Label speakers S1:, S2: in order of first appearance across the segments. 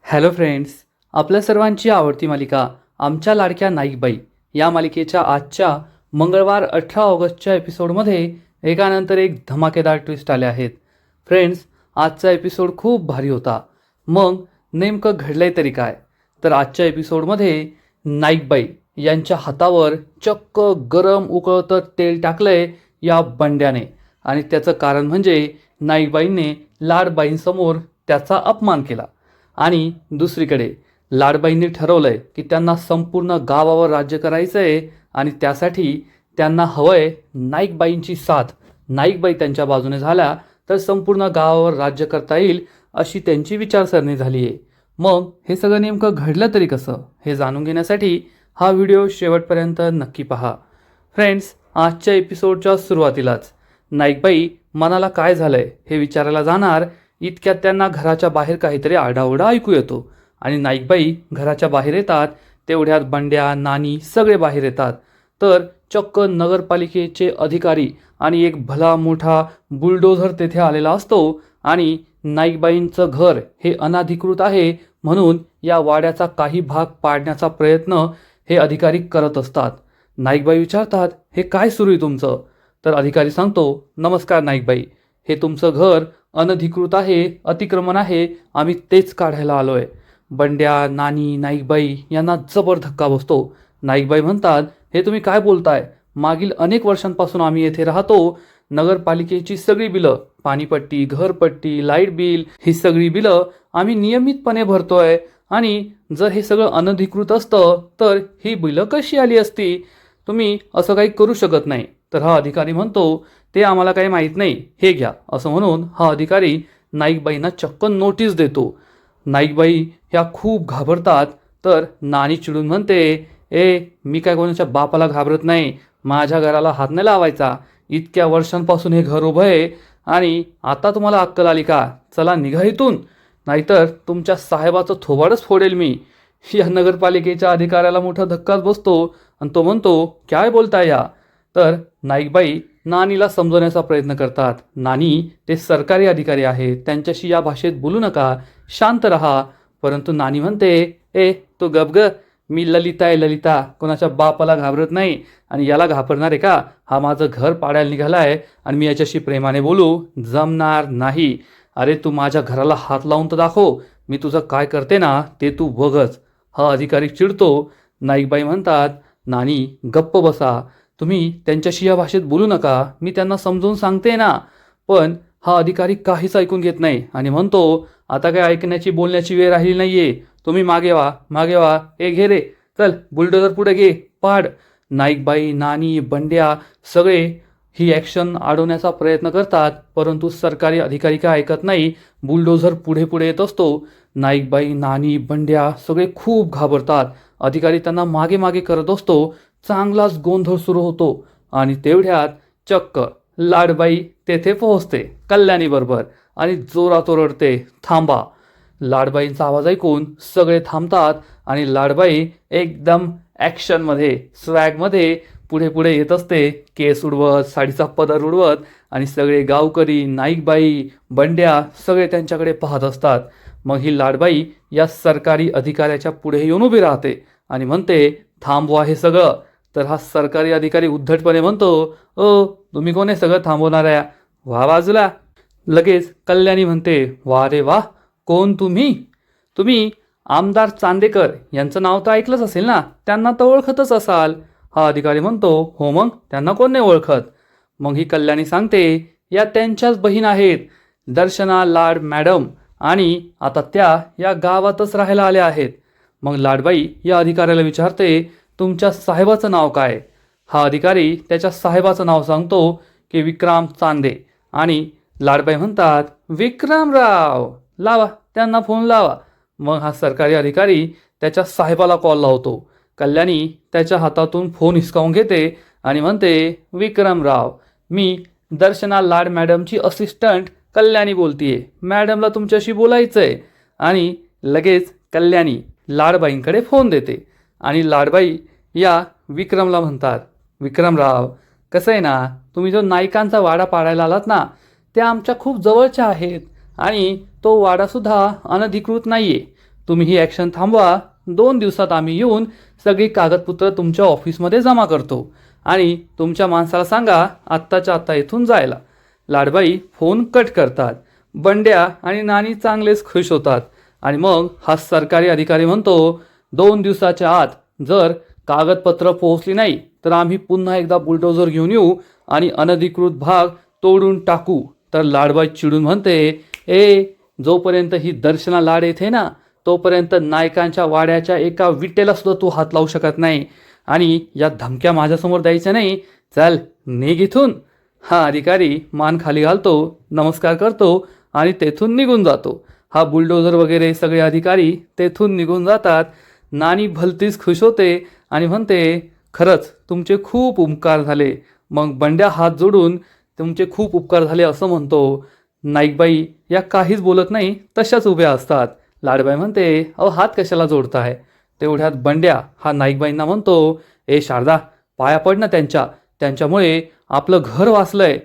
S1: Hello friends, आपल्या सर्वांची आवडती मालिका आमच्या लाडक्या नाईकबाई या मालिकेच्या आजच्या मंगळवार 18 ऑगस्टच्या एपिसोडमध्ये एकानंतर एक धमाकेदार ट्विस्ट आले आहेत. फ्रेंड्स, आजचा एपिसोड खूप भारी होता. मग नेमकं घडलंय तरी काय? तर आजच्या एपिसोडमध्ये नाईकबाई यांच्या हातावर चक्क गरम उकळतं तेल टाकलंय या बंड्याने, आणि त्याचं कारण म्हणजे नाईकबाईंनी लाडबाईंसमोर त्याचा अपमान केला. आणि दुसरीकडे लाडबाईंनी ठरवलंय की त्यांना संपूर्ण गावावर राज्य करायचं आहे, आणि त्यासाठी त्यांना हवंय नाईकबाईंची साथ. नाईकबाई त्यांच्या बाजूने झाल्या तर संपूर्ण गावावर राज्य करता येईल अशी त्यांची विचारसरणी झाली आहे. मग हे सगळं नेमकं घडलं तरी कसं, हे जाणून घेण्यासाठी हा व्हिडिओ शेवटपर्यंत नक्की पहा. फ्रेंड्स, आजच्या एपिसोडच्या सुरुवातीलाच नाईकबाई मनाला काय झालंय हे विचारायला जाणार इतक्यात त्यांना घराच्या बाहेर काहीतरी आरडाओरडा ऐकू येतो, आणि नाईकबाई घराच्या बाहेर येतात. तेवढ्यात बंड्या, नानी सगळे बाहेर येतात. तर चक्क नगरपालिकेचे अधिकारी आणि एक भला मोठा बुलडोझर तेथे आलेला असतो, आणि नाईकबाईंचं घर हे अनाधिकृत आहे म्हणून या वाड्याचा काही भाग पाडण्याचा प्रयत्न हे अधिकारी करत असतात. नाईकबाई विचारतात, हे काय सुरू आहे तुमचं? तर अधिकारी सांगतो, नमस्कार नाईकबाई, हे तुमचं घर अनधिकृत आहे, अतिक्रमण आहे, आम्ही तेच काढायला आलोय. बंड्या, नानी, नाईकबाई यांना जबर धक्का बसतो. नाईकबाई म्हणतात, हे तुम्ही काय बोलताय? मागील अनेक वर्षांपासून आम्ही येथे राहतो. नगरपालिकेची सगळी बिलं, पाणीपट्टी, घरपट्टी, लाईट बिल, ही सगळी बिलं आम्ही नियमितपणे भरतोय, आणि जर हे सगळं अनधिकृत असतं तर ही बिलं कशी आली असती? तुम्ही असं काही करू शकत नाही. तर हा अधिकारी म्हणतो, ते आम्हाला काही माहीत नाही, हे घ्या. असं म्हणून हा अधिकारी नाईकबाईंना चक्क नोटीस देतो. नाईकबाई ह्या खूप घाबरतात. तर नानी चिडून म्हणते, मी काय कोणाच्या बापाला घाबरत नाही, माझ्या घराला हात नाही लावायचा. इतक्या वर्षांपासून हे घर उभं आहे, आणि आता तुम्हाला अक्कल आली का? चला निघा इथून, नाहीतर तुमच्या साहेबाचं थोबाडच फोडेल मी. या नगरपालिकेच्या अधिकाऱ्याला मोठा धक्काच बसतो, आणि तो म्हणतो, काय बोलताय या? तर नाईकबाई नानीला समजवण्याचा प्रयत्न करतात. नानी, ते सरकारी अधिकारी आहेत, त्यांच्याशी या भाषेत बोलू नका, शांत रहा. परंतु नानी म्हणते, तो गप ग, मी ललिता आहे, ललिता, कोणाच्या बापाला घाबरत नाही, आणि याला घाबरणार आहे का? हा माझं घर पाडायला निघालाय, आणि मी याच्याशी प्रेमाने बोलू? जमणार नाही. अरे तू माझ्या घराला हात लावून तर दाखव, मी तुझं काय करते ना ते तू बघच. हा अधिकारी चिडतो. नाईकबाई म्हणतात, नानी गप्प बसा, तुम्ही त्यांच्याशी या भाषेत बोलू नका, मी त्यांना समजून सांगते ना. पण हा अधिकारी काहीच ऐकून घेत नाही, आणि म्हणतो, आता काय ऐकण्याची बोलण्याची वेळ राहिली नाहीये, तुम्ही मागे व्हा, मागे व्हा. घे रे, चल बुलडोझर पुढे घे, पाड. नाईकबाई, नानी, बंड्या सगळे ही ॲक्शन अडवण्याचा प्रयत्न करतात, परंतु सरकारी अधिकारी काय ऐकत नाही. बुलडोझर पुढे पुढे येत असतो. नाईकबाई, नानी, बंड्या सगळे खूप घाबरतात. अधिकारी त्यांना मागे मागे करत असतो. चांगलाच गोंधळ सुरू होतो, आणि तेवढ्यात चक्क लाडबाई तेथे पोहोचते कल्याणी बरोबर, आणि जोरात ओरडते, थांबा. लाडबाईंचा आवाज ऐकून सगळे थांबतात, आणि लाडबाई एकदम ॲक्शनमध्ये, स्वॅगमध्ये पुढे पुढे येत असते, केस उडवत, साडीचा पदर उडवत, आणि सगळे गावकरी, नाईकबाई, बंड्या सगळे त्यांच्याकडे पाहत असतात. मग ही लाडबाई या सरकारी अधिकाऱ्याच्या पुढे येऊन उभी राहते, आणि म्हणते, थांबवा हे सगळं. तर हा सरकारी अधिकारी उद्धटपणे म्हणतो, तुम्ही कोण आहे सगळं थांबवणाऱ्या? व्हा बाजूला. लगेच कल्याणी म्हणते, वा रे वा, कोण तुम्ही? तुम्ही आमदार चांदेकर यांचं नाव तर ऐकलंच असेल ना, त्यांना तर ओळखतच असाल. हा अधिकारी म्हणतो, हो मग, त्यांना कोण नाही ओळखत? मग ही कल्याणी सांगते, या त्यांच्याच बहीण आहेत, दर्शना लाड मॅडम, आणि आता त्या या गावातच राहायला आल्या आहेत. मग लाडबाई या अधिकाऱ्याला विचारते, तुमच्या साहेबाचं नाव काय? हा अधिकारी त्याच्या साहेबाचं नाव सांगतो की विक्रम चांदे, आणि लाडबाई म्हणतात, विक्रमराव, लावा त्यांना फोन लावा. मग हा सरकारी अधिकारी त्याच्या साहेबाला कॉल लावतो. कल्याणी त्याच्या हातातून फोन हिसकावून घेते, आणि म्हणते, विक्रमराव, मी दर्शना लाड मॅडमची असिस्टंट कल्याणी बोलतीये, मॅडमला तुमच्याशी बोलायचंय. आणि लगेच कल्याणी लाडबाईंकडे फोन देते, आणि लाडबाई या विक्रमला म्हणतात, विक्रमराव, कसं आहे ना, तुम्ही जो नाईकांचा वाडा पाडायला आलात ना, त्या आमच्या खूप जवळच्या आहेत, आणि तो वाडासुद्धा अनधिकृत नाही आहे. तुम्ही ही ॲक्शन थांबवा. 2 दिवसात आम्ही येऊन सगळी कागदपत्र तुमच्या ऑफिसमध्ये जमा करतो आणि तुमच्या माणसाला सांगा आत्ताच्या आत्ता इथून जायला. लाडबाई फोन कट करतात. बंड्या आणि नानी चांगलेच खुश होतात आणि मग हा सरकारी अधिकारी म्हणतो, 2 दिवसाच्या आत जर कागदपत्र पोहोचली नाही तर आम्ही पुन्हा एकदा बुलडोझर घेऊन येऊ आणि अनधिकृत भाग तोडून टाकू. तर लाडबाई चिडून म्हणते, जोपर्यंत ही दर्शना लाड येते ना तोपर्यंत नायकांच्या वाड्याच्या एका विटेला सुद्धा तू हात लावू शकत नाही आणि या धमक्या माझ्यासमोर द्यायच्या नाही. चल निघ इथून. हा अधिकारी मान खाली घालतो, नमस्कार करतो आणि तेथून निघून जातो. हा बुलडोझर वगैरे सगळे अधिकारी तेथून निघून जातात. नानी भलतीच खुश होते आणि म्हणते, खरंच तुमचे खूप उपकार झाले. मग बंड्या हात जोडून तुमचे खूप उपकार झाले असं म्हणतो. नाईकबाई या काहीच बोलत नाही, तशाच उभ्या असतात. लाडबाई म्हणते, अहो हात कशाला जोडताय. तेवढ्यात बंड्या हा नाईकबाईंना म्हणतो, शारदा पाया पड ना त्यांच्यामुळे आपलं घर वाचलंय.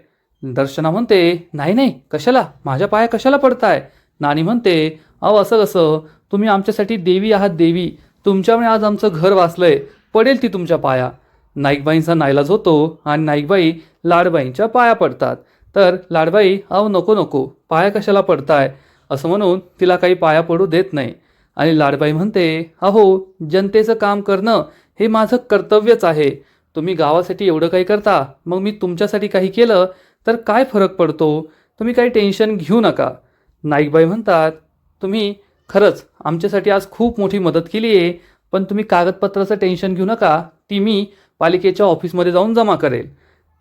S1: दर्शना म्हणते, नाही नाही कशाला, माझ्या पाया कशाला पडताय. नानी म्हणते, अहो असं कसं, तुम्ही आमच्यासाठी देवी आहात देवी, तुमच्यामुळे आज आमचं घर वाचलंय, पडेल ती तुमच्या पाया. नाईकबाईंचा नाईलाज होतो आणि नाईकबाई लाडबाईंच्या पाया पडतात. तर लाडबाई, अहो नको नको, पाया कशाला पडताय असं म्हणून तिला काही पाया पडू देत नाही. आणि लाडबाई म्हणते, अहो जनतेचं काम करणं हे माझं कर्तव्यच आहे. तुम्ही गावासाठी एवढं काही करता, मग मी तुमच्यासाठी काही केलं तर काय फरक पडतो. तुम्ही काही टेन्शन घेऊ नका. नाईकबाई म्हणतात, तुम्ही खरंच आमच्यासाठी आज खूप मोठी मदत केली आहे, पण तुम्ही कागदपत्राचं टेन्शन घेऊ नका, ती मी पालिकेच्या ऑफिसमध्ये जाऊन जमा करेल.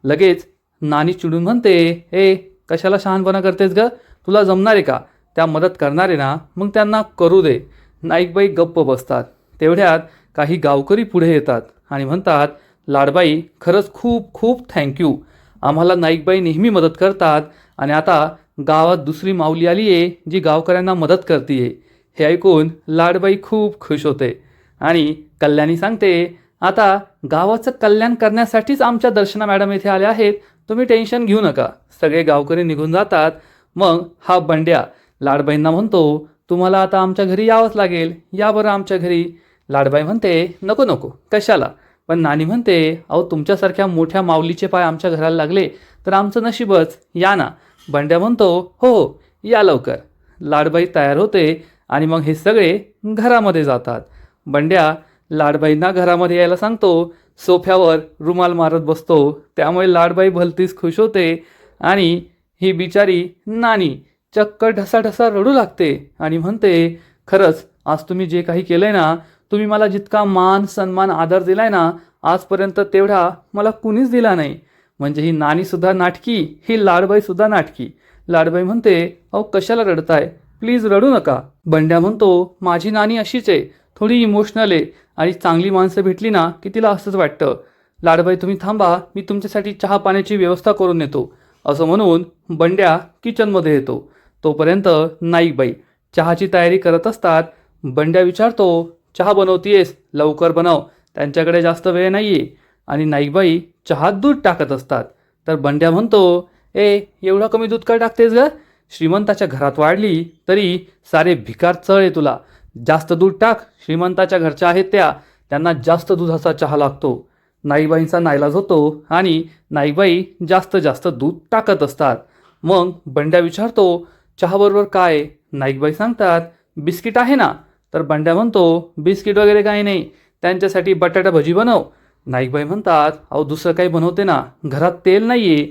S1: लगेच नानी चिडून म्हणते, कशाला शहाणपणा करतेस ग, तुला जमणार आहे का. त्या मदत करणार आहे ना, मग त्यांना करू दे. नाईकबाई गप्प बसतात. तेवढ्यात काही गावकरी पुढे येतात आणि म्हणतात, लाडबाई खरंच खूप खूप थँक्यू. आम्हाला नाईकबाई नेहमी मदत करतात आणि आता गावात दुसरी माऊली आली आहे जी गावकऱ्यांना मदत करते. हे ऐकून लाडबाई खूप खुश होते आणि कल्याणी सांगते, आता गावाचं कल्याण करण्यासाठीच आमच्या दर्शना मॅडम येथे आल्या आहेत, तुम्ही टेन्शन घेऊ नका. सगळे गावकरी निघून जातात. मग हा बंड्या लाडबाईंना म्हणतो, तुम्हाला आता आमच्या घरी यावंच लागेल, या बरं आमच्या घरी. लाडबाई म्हणते, नको नको कशाला. पण नानी म्हणते, अहो तुमच्यासारख्या मोठ्या माऊलीचे पाय आमच्या घराला लागले तर आमचं नशीबच, या ना. बंड्या म्हणतो, हो या लवकर. लाडबाई तयार होते आणि मग हे सगळे घरामध्ये जातात. बंड्या लाडबाईंना घरामध्ये यायला सांगतो. सोफ्यावर रुमाल मारत बसतो. त्यामुळे लाडबाई भलतीच खुश होते आणि ही बिचारी नानी चक्क ढसाढसा रडू लागते आणि म्हणते, खरंच आज तुम्ही जे काही केलंय ना, तुम्ही मला जितका मान सन्मान आदर दिलाय ना, आजपर्यंत तेवढा मला कुणीच दिला नाही. म्हणजे ही नानीसुद्धा नाटकी, ही लाडबाईसुद्धा नाटकी. लाडबाई म्हणते, अहो कशाला रडताय, प्लीज रडू नका. बंड्या म्हणतो, माझी नानी अशीच आहे, थोडी इमोशनल आहे आणि चांगली माणसं भेटली ना की तिला असंच वाटतं. लाडबाई तुम्ही थांबा, मी तुमच्यासाठी चहा पाण्याची व्यवस्था करून येतो. असं म्हणून बंड्या किचनमध्ये येतो. तोपर्यंत नाईकबाई चहाची तयारी करत असतात. बंड्या विचारतो, चहा बनवतीयेस, लवकर बनव, त्यांच्याकडे जास्त वेळ नाही आहे. आणि नाईकबाई चहात दूध टाकत असतात. तर बंड्या म्हणतो, एवढा कमी दूध का टाकतेस ग, श्रीमंताच्या घरात वाढली तरी सारे भिकार चळ आहे तुला, जास्त दूध टाक. श्रीमंताच्या घरच्या आहेत त्यांना जास्त दुधाचा चहा लागतो. नाईकबाईंचा नाईलाज होतो आणि नाईकबाई जास्त जास्त दूध टाकत असतात. मग बंड्या विचारतो, चहाबरोबर काय. नाईकबाई सांगतात, बिस्किट आहे ना. तर बंड्या म्हणतो, बिस्किट वगैरे काही नाही, त्यांच्यासाठी बटाटा भजी बनव. नाईकबाई म्हणतात, अहो दुसरं काही बनवते ना, घरात तेल नाही आहे.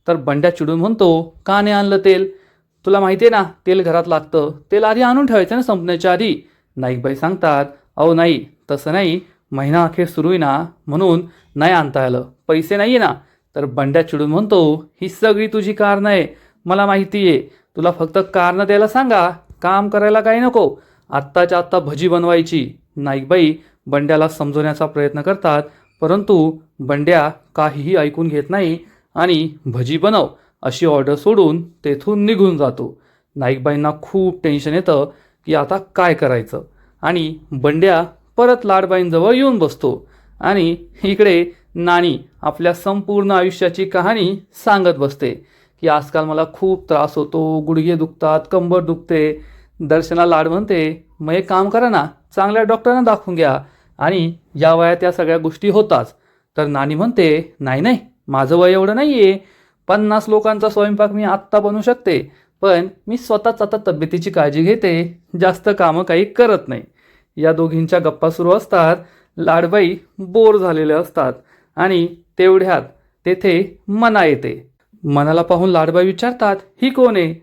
S1: तर बंड्या चिडून म्हणतो, का नाही आणलं तेल, तुला माहिती आहे ना तेल घरात लागतं, तेल आधी आणून ठेवायचं ना संपण्याच्या आधी. नाईकबाई सांगतात, अहो नाही तसं नाही, महिना अखेर सुरू आहे ना म्हणून नाही आणता आलं, पैसे नाही आहे ना. तर बंड्या चिडून म्हणतो, ही सगळी तुझी कारणं आहे, मला माहिती आहे, तुला फक्त कारणं द्यायला सांगा, काम करायला काही नको, आत्ताच्या आत्ता भजी बनवायची. नाईकबाई बंड्याला समजवण्याचा प्रयत्न करतात, परंतु बंड्या काहीही ऐकून घेत नाही आणि भजी बनव अशी ऑर्डर सोडून तेथून निघून जातो. नाईकबाईंना खूप टेन्शन येतं की आता काय करायचं. आणि बंड्या परत लाडबाईंजवळ येऊन बसतो आणि इकडे नानी आपल्या संपूर्ण आयुष्याची कहाणी सांगत बसते की आजकाल मला खूप त्रास होतो, गुडघे दुखतात, कंबर दुखते. दर्शना लाड म्हणते, मग एक काम करा ना, चांगल्या डॉक्टरांना दाखवून घ्या आणि या वयात या सगळ्या गोष्टी होताच. तर नानी म्हणते, नाही नाही, माझं वय एवढं नाही आहे. 50 लोकांचा स्वयंपाक मी आत्ता बनवू शकते, पण मी स्वतःच आता तब्येतीची काळजी घेते, जास्त कामं काही करत नाही. या दोघींच्या गप्पा सुरू असतात. लाडबाई बोर झालेले असतात आणि तेवढ्यात तेथे मना येते. मनाला पाहून लाडबाई विचारतात, ही कोण आहे?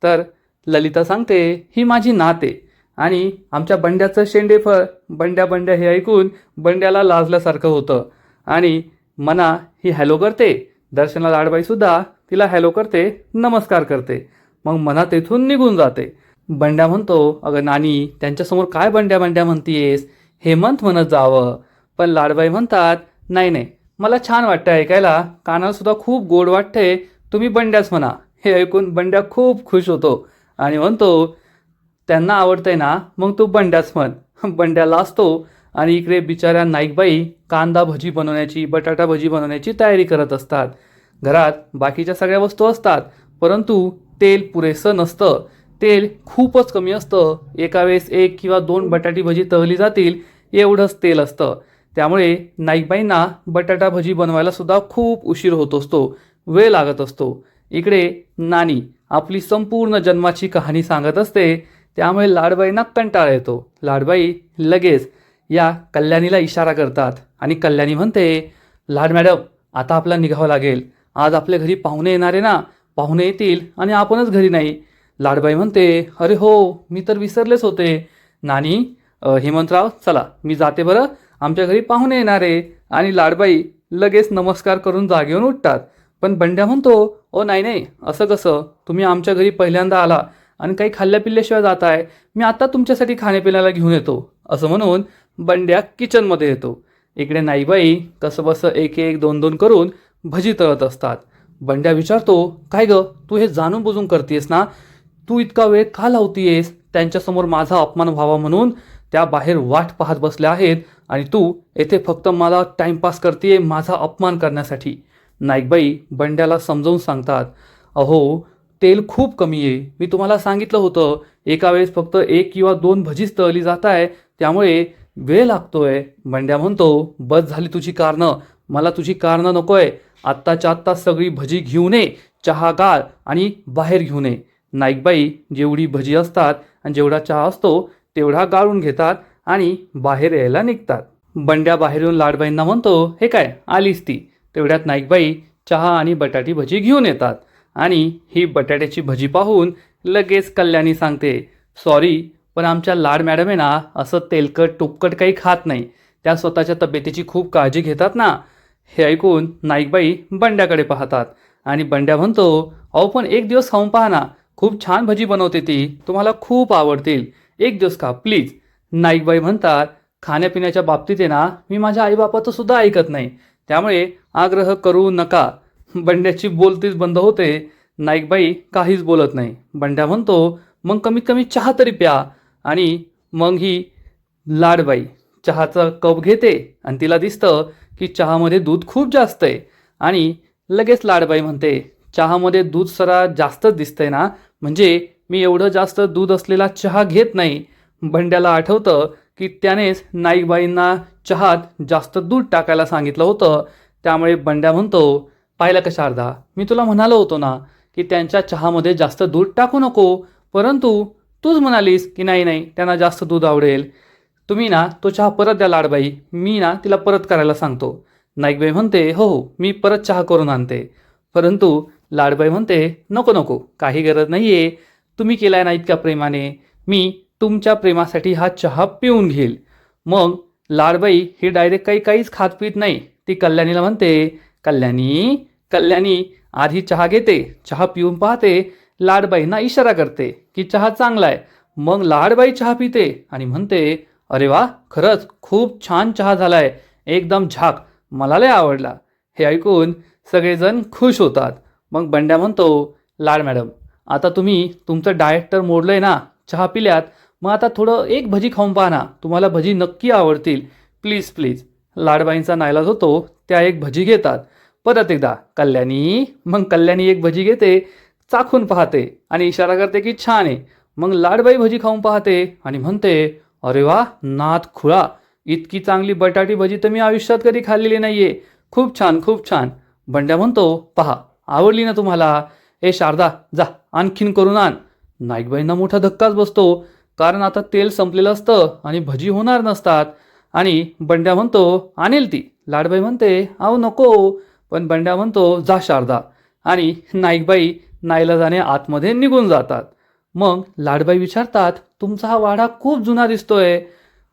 S1: तर ललिता सांगते, ही माझी नात आहे आणि आमच्या बंड्याचं शेंडेफळ. बंड्या बंड्या हे ऐकून बंड्याला लाजल्यासारखं होतं आणि मना ही हॅलो करते. दर्शना लाडबाई सुद्धा तिला हॅलो करते, नमस्कार करते. मग मना तेथून निघून जाते. बंड्या म्हणतो, अगं नानी, त्यांच्यासमोर काय बंड्या बंड्या म्हणतीयेस? हेमंत म्हणत जावं. पण लाडबाई म्हणतात, नाही नाही, मला छान वाटतं ऐकायला, कानाला सुद्धा खूप गोड वाटते, तुम्ही बंड्याच म्हणा. हे ऐकून बंड्या खूप खुश होतो आणि म्हणतो, त्यांना आवडतंय ना, मग तू बंड्याच म्हण. बंड्या लाजतो आणि इकडे बिचाऱ्या नाईकबाई कांदा भजी बनवण्याची, बटाटा भजी बनवण्याची तयारी करत असतात. घरात बाकीच्या सगळ्या वस्तू असतात, परंतु तेल पुरेसं नसतं. तेल खूपच कमी असतं. एका वेळेस 1 किंवा 2 बटाटी भजी तळली जातील एवढंच तेल असतं. त्यामुळे नाईकबाईंना बटाटा भजी बनवायला सुद्धा खूप उशीर होत असतो, वेळ लागत असतो. इकडे नानी आपली संपूर्ण जन्माची कहाणी सांगत असते, त्यामुळे लाडबाईंना कंटाळा येतो. लाडबाई लगेच या कल्याणीला इशारा करतात आणि कल्याणी म्हणते, लाड मॅडम, आता आपल्याला निघावं लागेल. आज आपल्या घरी पाहुणे येणार आहे ना, पाहुणे येतील आणि आपणच घरी नाही. लाडबाई म्हणते, अरे हो, मी तर विसरलेच होते. नानी, हेमंतराव, चला मी जाते बरं, आमच्या घरी पाहुणे येणार आहे. आणि लाडबाई लगेच नमस्कार करून जागेऊन उठतात. पण बंड्या म्हणतो, ओ नाही नाही, असं कसं? तुम्ही आमच्या घरी पहिल्यांदा आला आणि काही खाल्ल्या पिल्ल्याशिवाय जाताय. मी आता तुमच्यासाठी खाण्यापिण्याला घेऊन येतो. असं म्हणून बंड्या किचनमध्ये येतो. इकडे नाईबाई कसं बसं 1-1, 2-2 करून भजी तळत असतात. बंड्या विचारतो, काय गं, तू हे जाणून बुजून करतेस ना? तू इतका वेळ का लावतीयेस? त्यांच्यासमोर माझा अपमान व्हावा म्हणून त्या बाहेर वाट पाहत बसल्या आहेत आणि तू येथे फक्त मला टाइमपास करतेय, माझा अपमान करण्यासाठी. नाईकबाई बंड्याला समजावून सांगतात, अहो, तेल खूप कमी आहे. मी तुम्हाला सांगितलं होतं, एका वेळेस फक्त 1 किंवा 2 भजीच तळली जात आहे, त्यामुळे वेळ लागतोय. बंड्या म्हणतो, बस झाली तुझी कारणं, मला तुझी कारणं नकोय. आत्ताच्या आत्ता सगळी भजी घेऊन ये, चहा गाळ आणि बाहेर घेऊन ये. नाईकबाई जेवढी भजी असतात आणि जेवढा चहा असतो तेवढा गाळून घेतात आणि बाहेर यायला निघतात. बंड्या बाहेर येऊन लाडबाईंना म्हणतो, हे काय, आलीच ती. तेवढ्यात नाईकबाई चहा आणि बटाटी भजी घेऊन येतात आणि ही बटाट्याची भजी पाहून लगेच कल्याणी सांगते, सॉरी, पण आमच्या लाड मॅडम आहे ना, असं तेलकट तुपकट काही खात नाही. त्या स्वतःच्या तब्येतीची खूप काळजी घेतात ना. हे ऐकून नाईकबाई बंड्याकडे पाहतात आणि बंड्या म्हणतो, अहो पण एक दिवस खाऊन पहा ना, खूप छान भजी बनवते ती, तुम्हाला खूप आवडतील, एक दिवस खा प्लीज. नाईकबाई म्हणतात, खाण्यापिण्याच्या बाबतीत आहे ना, मी माझ्या आईबापाचं सुद्धा ऐकत नाही, त्यामुळे आग्रह करू नका. बंड्याची बोलतीच बंद होते. नाईकबाई काहीच बोलत नाही. बंड्या म्हणतो, मग कमीत कमी चहा तरी प्या. आणि मग ही लाडबाई चहाचा कप घेते आणि तिला दिसतं की चहामध्ये दूध खूप जास्त आहे आणि लगेच लाडबाई म्हणते, चहामध्ये दूध जरा जास्तच दिसतंय ना, म्हणजे मी एवढं जास्त दूध असलेला चहा घेत नाही. बंड्याला आठवतं की त्यानेच नाईकबाईंना चहात जास्त दूध टाकायला सांगितलं होतं. त्यामुळे बंड्या म्हणतो, पाहिलं का शारदा, मी तुला म्हणालो होतो ना की त्यांच्या चहामध्ये जास्त दूध टाकू नको, परंतु तूच म्हणालीस की नाही नाही, त्यांना जास्त दूध आवडेल. तुम्ही ना तो चहा परत द्या लाडबाई, मी ना तिला परत करायला सांगतो. नाईकबाई म्हणते, हो हो, मी परत चहा करून आणते. परंतु लाडबाई म्हणते, नको नको, काही गरज नाही आहे, तुम्ही केलाय ना इतक्या प्रेमाने, मी तुमच्या प्रेमासाठी हा चहा पिऊन घेईल. मग लाडबाई ही डायरेक्ट काहीच खात पित नाही. ती कल्याणीला म्हणते, कल्याणी कल्याणी, आधी चहा घेते, चहा पिऊन पाहते, लाडबाईंना इशारा करते की चहा चांगला आहे. मग लाडबाई चहा पिते आणि म्हणते, अरे वा, खरंच खूप छान चहा झालाय, एकदम झाक, मला लय आवडला. हे ऐकून सगळेजण खुश होतात. मग बंड्या म्हणतो, लाड मॅडम, आता तुम्ही तुमचं डाएट तर मोडलंय ना, चहा पिल्यात, मग आता थोडं एक भजी खाऊन पहा ना, तुम्हाला भजी नक्की आवडतील, प्लीज प्लीज. लाडबाईंचा नाईलाज होतो, त्या एक भजी घेतात. परत एकदा कल्याणी. मग कल्याणी एक भजी घेते, चाखून पाहते आणि इशारा करते की छान आहे. मग लाडबाई भजी खाऊन पाहते आणि म्हणते, अरे वा नाथ खुळा, इतकी चांगली बटाटी भजी तर मी आयुष्यात कधी खाल्लेली नाहीये. खूप छान खूप छान. बंड्या म्हणतो, पहा आवडली ना तुम्हाला? ए शारदा जा आणखीन करून आण. नाईकबाईंना मोठा धक्काच बसतो, कारण आता तेल संपलेलं असतं आणि भजी होणार नसतात. आणि बंड्या म्हणतो, आणेल ती. लाडबाई म्हणते, अहो नको. पण बंड्या म्हणतो, जा शारदा. आणि नाईकबाई नाईलाजाने आतमध्ये निघून जातात. मग लाडबाई विचारतात, तुमचा हा वाडा खूप जुना दिसतोय.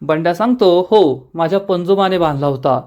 S1: बंड्या सांगतो, हो माझ्या पंजोबाने बांधला होता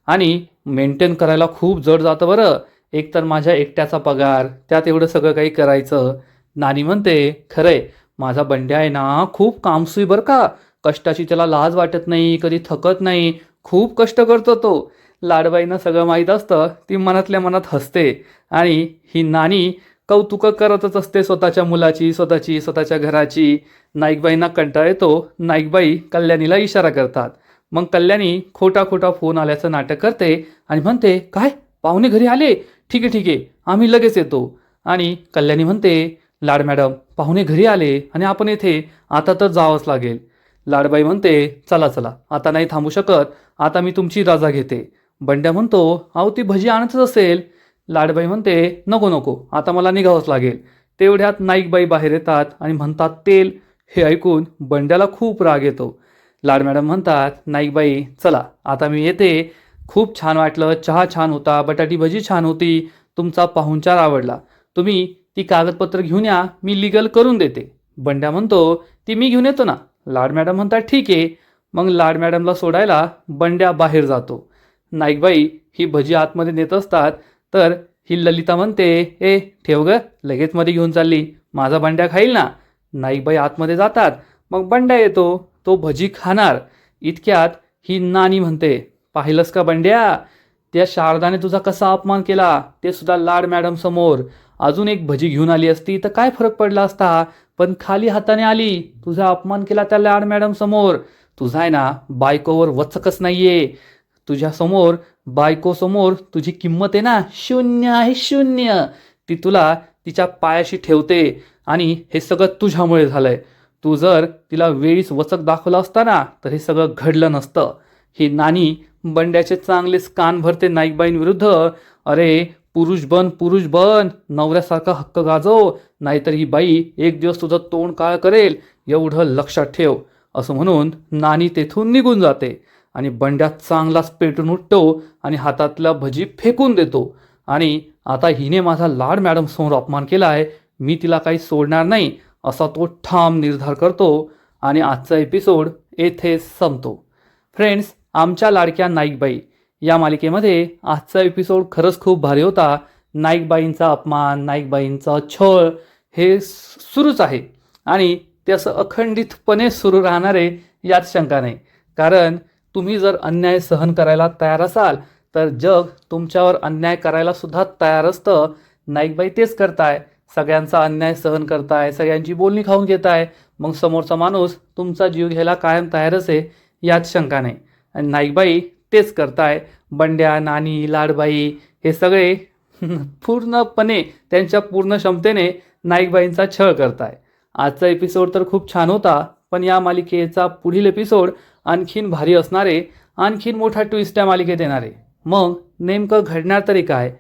S1: आणि मेंटेन करायला खूप जड जातं बरं. एकतर माझ्या एकट्याचा पगार, त्यात एवढं सगळं काही करायचं. नानी म्हणते, खरंय माझा बंड्या आहे ना खूप कामसुई बरं का. कष्टाची त्याला लाज वाटत नाही, कधी थकत नाही, खूप कष्ट करतो तो. लाडबाईंना सगळं माहीत असतं. ती मनातल्या मनात हसते आणि ही नानी कौतुकं करतच असते स्वतःच्या मुलाची, स्वतःच्या घराची. नाईकबाईंना कंटाळा येतो. नाईकबाई कल्याणीला इशारा करतात. मग कल्याणी खोटा खोटा फोन आल्याचं नाटक करते आणि म्हणते, काय पाहुणे घरी आले? ठीक आहे आम्ही लगेच येतो. आणि कल्याणी म्हणते, लाड मॅडम पाहुणे घरी आले आणि आपण येथे, आता तर जावंच लागेल. लाडबाई म्हणते, चला चला आता नाही थांबू शकत, आता मी तुमची रजा घेते. बंड्या म्हणतो, अहो ती भजी आणतच असेल. लाडबाई म्हणते, नको आता मला निघावंच लागेल. तेवढ्यात नाईकबाई बाहेर येतात आणि म्हणतात, तेल. हे ऐकून बंड्याला खूप राग येतो. लाड मॅडम म्हणतात, नाईकबाई चला आता मी येते. खूप छान वाटलं, चहा छान होता, बटाटी भजी छान होती, तुमचा पाहुणचार आवडला. तुम्ही ती कागदपत्र घेऊन या, मी लिगल करून देते. बंड्या म्हणतो, ती मी घेऊन येतो ना. लाड मॅडम म्हणतात, ठीक आहे. मग लाड मॅडमला सोडायला बंड्या बाहेर जातो. नाईकबाई ही भजी आतमध्ये नेत असतात, तर ही ललिता म्हणते, ए ठेव ग, लगेच मध्ये घेऊन चालली, माझा बंड्या खाईल ना. नाईकबाई आतमध्ये जातात. मग बंड्या येतो, तो भजी खाणार. इतक्यात ही नानी म्हणते, पाहिलंस का बंड्या, त्या शारदाने तुझा कसा अपमान केला, ते सुद्धा लाड मॅडम समोर. अजून एक भजी घेऊन आली असती तर काय फरक पडला असता, पण खाली हाताने आली, तुझा अपमान केला त्या लाड मॅडम समोर. तुझा आहे ना बायकोवर वचकच नाहीये. तुझ्या समोर, बायको समोर तुझी किंमत आहे ना शून्य आहे, शून्य. ती तुला तिच्या पायाशी ठेवते आणि हे सगळं तुझ्यामुळे झालंय. तू जर तिला वेळीच वचक दाखवला असता ना तर हे सगळं घडलं नसतं. ही नानी बंड्याचे चांगलेच कान भरते नाईकबाईंविरुद्ध. अरे पुरुष बन, नवऱ्यासारखा हक्क गाजव, नाहीतर ही बाई एक दिवस तुझं तोंड काळ करेल, एवढं लक्षात ठेव. असं म्हणून नानी तेथून निघून जाते आणि बंड्या चांगलाच पेटून उठतो आणि हातातला भजी फेकून देतो. आणि आता हिने माझा लाड मॅडम समोर अपमान केला आहे, मी तिला काही सोडणार नाही, असा तो ठाम निर्धार करतो. आणि आजचा एपिसोड येथे संपतो. फ्रेंड्स, आमच्या लाडक्या नाईकबाई या मालिकेमध्ये आजचा एपिसोड खरंच खूप भारी होता. नाईकबाईंचा अपमान, नाईकबाईंचा छळ हे सुरूच आहे आणि ते असं अखंडितपणे सुरू राहणार आहे यात शंका नाही. कारण तुम्ही जर अन्याय सहन करायला तयार असाल तर जग तुमच्यावर अन्याय करायला सुद्धा तयार असतं. नाईकबाई तेच करताय, सगळ्यांचा अन्याय सहन करताय, सगळ्यांची बोलणी खाऊन घेताय. मग समोरचा माणूस तुमचा जीव घ्यायला कायम तयारच आहे यात शंका नाही. आणि नाईकबाई तेच करताय. बंड्या, नानी, लाडबाई हे सगळे पूर्णपणे त्यांच्या पूर्ण क्षमतेने नाईकबाईंचा छळ करताय. आजचा एपिसोड तर खूप छान होता, पण या मालिकेचा पुढील एपिसोड आणखीन भारी असणारे, आणखीन मोठा ट्विस्ट या मालिकेत येणारे. मग नेमकं घडणार तरी काय,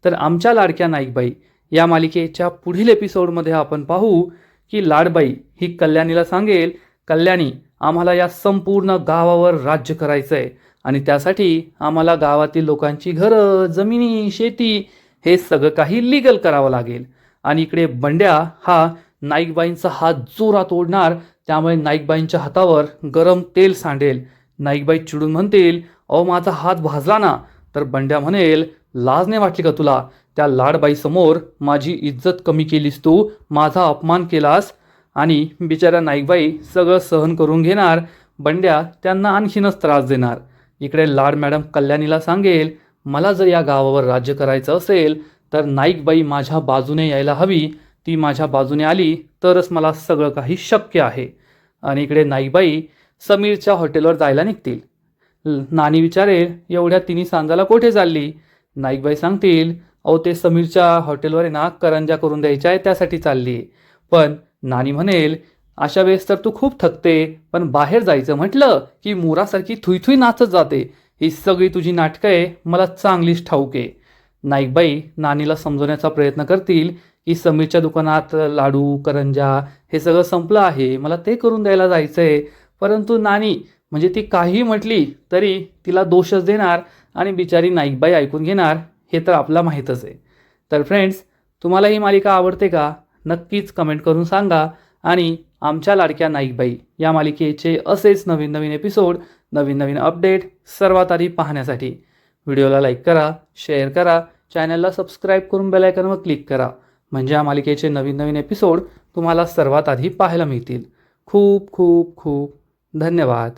S1: तर आमच्या लाडक्या नाईकबाई या मालिकेच्या पुढील एपिसोडमध्ये आपण पाहू की लाडबाई ही कल्याणीला सांगेल, कल्याणी आम्हाला या संपूर्ण गावावर राज्य करायचं आहे आणि त्यासाठी आम्हाला गावातील लोकांची घरं, जमिनी, शेती हे सगळं काही लिगल करावं लागेल. आणि इकडे बंड्या हा नाईकबाईंचा हात जोरात ओढणार, त्यामुळे नाईकबाईंच्या हातावर गरम तेल सांडेल. नाईकबाई चिडून म्हणतील, अहो माझा हात भाजला ना. तर बंड्या म्हणेल, लाज नाही वाटली का तुला, त्या लाडबाई समोर माझी इज्जत कमी केलीस तू, माझा अपमान केलास. आणि बिचाऱ्या नाईकबाई सगळं सहन करून घेणार. बंड्या त्यांना आणखीनच त्रास देणार. इकडे लाड मॅडम कल्याणीला सांगेल, मला जर या गावावर राज्य करायचं असेल तर नाईकबाई माझ्या बाजूने यायला हवी, ती माझ्या बाजूने आली तरच मला सगळं काही शक्य आहे. आणि इकडे नाईकबाई समीरच्या हॉटेलवर जायला निघतील. नानी विचारेल, एवढ्या तिन्ही सांजाला कुठे चालली. नाईकबाई सांगतील, अहो ते समीरच्या हॉटेलवर आहे ना करंजा करून द्यायच्या आहे त्यासाठी चालली आहे. पण नानी म्हणेल, अशा वेळेस तर तू खूप थकते, पण बाहेर जायचं म्हटलं की मोरासारखी थुईथुई नाचत जाते. ही सगळी तुझी नाटकं आहे, मला चांगलीच ठाऊक आहे. नाईकबाई नानीला समजवण्याचा प्रयत्न करतील की समीरच्या दुकानात लाडू, करंजा हे सगळं संपलं आहे, मला ते करून द्यायला जायचं आहे. परंतु नानी म्हणजे ती काहीही म्हटली तरी तिला दोषच देणार आणि बिचारी नाईकबाई ऐकून घेणार, हे तर आपल्याला माहीतच आहे. तर फ्रेंड्स, तुम्हाला ही मालिका आवडते का? नक्कीच कमेंट करून सांगा. आणि आमच्या लाडक्या नाईकबाई या मालिकेचे असेच नवीन नवीन एपिसोड, नवीन नवीन अपडेट सर्वात आधी पाहण्यासाठी व्हिडिओला लाईक करा, शेअर करा, चॅनलला सबस्क्राईब करून बेल आयकॉनवर क्लिक करा. म्हणजे या मालिकेचे नवीन नवीन एपिसोड तुम्हाला सर्वात आधी पाहायला मिळतील. खूप खूप खूप धन्यवाद.